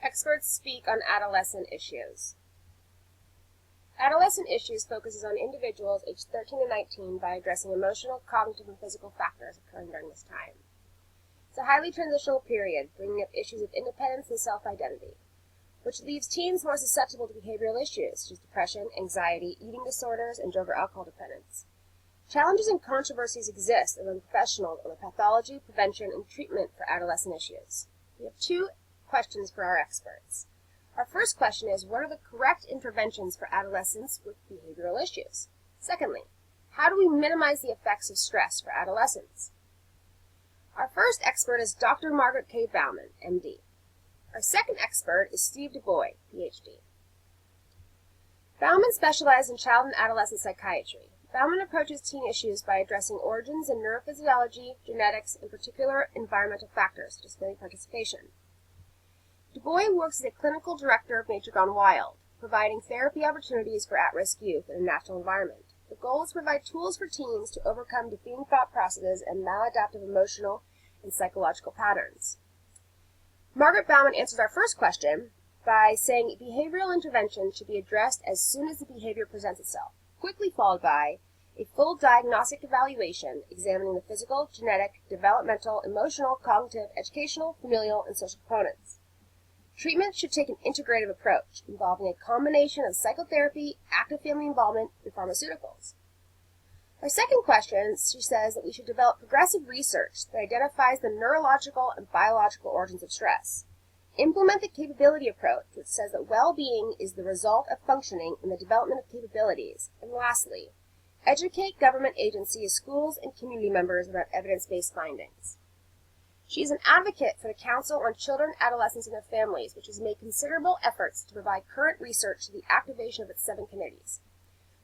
Experts speak on adolescent issues. Adolescent issues focuses on individuals aged 13 to 19 by addressing emotional, cognitive, and physical factors occurring during this time. It's a highly transitional period, bringing up issues of independence and self-identity, which leaves teens more susceptible to behavioral issues such as depression, anxiety, eating disorders, and drug or alcohol dependence. Challenges and controversies exist among professionals on the pathology, prevention, and treatment for adolescent issues. We have two questions for our experts. Our first question is, what are the correct interventions for adolescents with behavioral issues? Secondly, how do we minimize the effects of stress for adolescents? Our first expert is Dr. Margaret K. Bauman, MD. Our second expert is Steve DuBois, PhD. Bauman specialized in child and adolescent psychiatry. Bauman approaches teen issues by addressing origins in neurophysiology, genetics, and particular environmental factors, such as family participation. DuBois works as a clinical director of Nature Gone Wild, providing therapy opportunities for at-risk youth in a natural environment. The goal is to provide tools for teens to overcome defeating thought processes and maladaptive emotional and psychological patterns. Margaret Bauman answers our first question by saying behavioral intervention should be addressed as soon as the behavior presents itself, quickly followed by a full diagnostic evaluation examining the physical, genetic, developmental, emotional, cognitive, educational, familial, and social components. Treatment should take an integrative approach, involving a combination of psychotherapy, active family involvement, and pharmaceuticals. Our second question, she says that we should develop progressive research that identifies the neurological and biological origins of stress. Implement the capability approach, which says that well-being is the result of functioning in the development of capabilities. And lastly, educate government agencies, schools, and community members about evidence-based findings. She is an advocate for the Council on Children, Adolescents, and Their Families, which has made considerable efforts to provide current research to the activation of its 7 committees,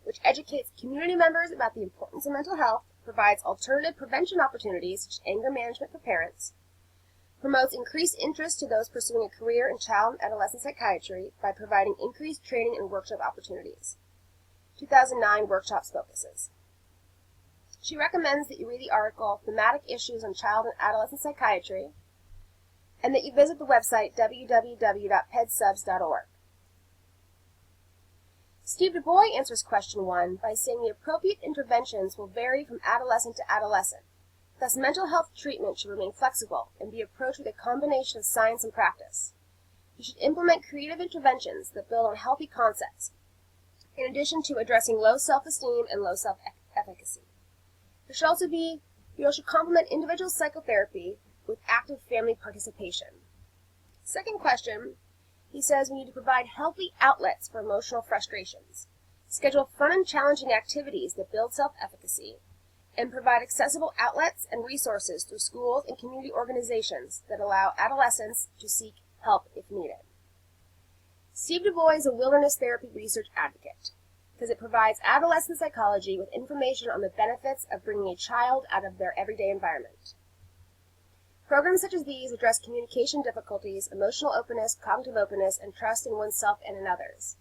which educates community members about the importance of mental health, provides alternative prevention opportunities, such as anger management for parents, promotes increased interest to those pursuing a career in child and adolescent psychiatry by providing increased training and workshop opportunities. 2009 workshops focuses. She recommends that you read the article, Thematic Issues on Child and Adolescent Psychiatry, and that you visit the website www.pedsubs.org. Steve DuBois answers question 1 by saying the appropriate interventions will vary from adolescent to adolescent. Thus, mental health treatment should remain flexible and be approached with a combination of science and practice. You should implement creative interventions that build on healthy concepts, in addition to addressing low self-esteem and low self-efficacy. You should complement individual psychotherapy with active family participation. Second question, he says we need to provide healthy outlets for emotional frustrations, schedule fun and challenging activities that build self-efficacy, and provide accessible outlets and resources through schools and community organizations that allow adolescents to seek help if needed. Steve DuBois is a wilderness therapy research advocate because it provides adolescent psychology with information on the benefits of bringing a child out of their everyday environment. Programs such as these address communication difficulties, emotional openness, cognitive openness, and trust in oneself and in others.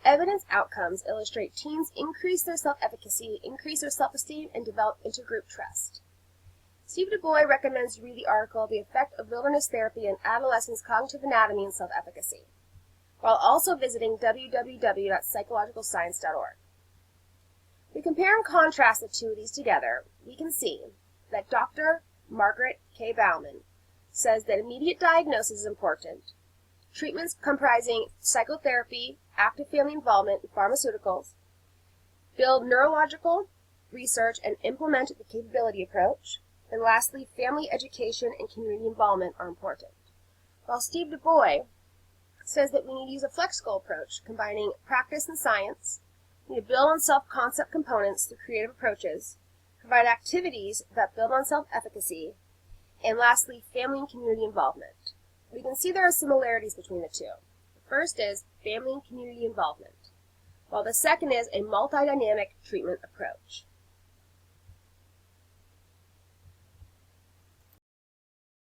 Evidence outcomes illustrate teens increase their self-efficacy, increase their self-esteem, and develop intergroup trust. Steve DuBois recommends you read the article, The Effect of Wilderness Therapy on Adolescents' Cognitive Anatomy and Self-Efficacy, while also visiting www.psychologicalscience.org. We compare and contrast the two of these together, we can see that Dr. Margaret K. Bauman says that immediate diagnosis is important, treatments comprising psychotherapy, active family involvement, and pharmaceuticals, build neurological research and implement the capability approach, and lastly, family education and community involvement are important. While Steve DuBois says that we need to use a flexible approach, combining practice and science, we need to build on self-concept components through creative approaches, provide activities that build on self-efficacy, and lastly, family and community involvement. We can see there are similarities between the two. The first is family and community involvement, while the second is a multidynamic treatment approach.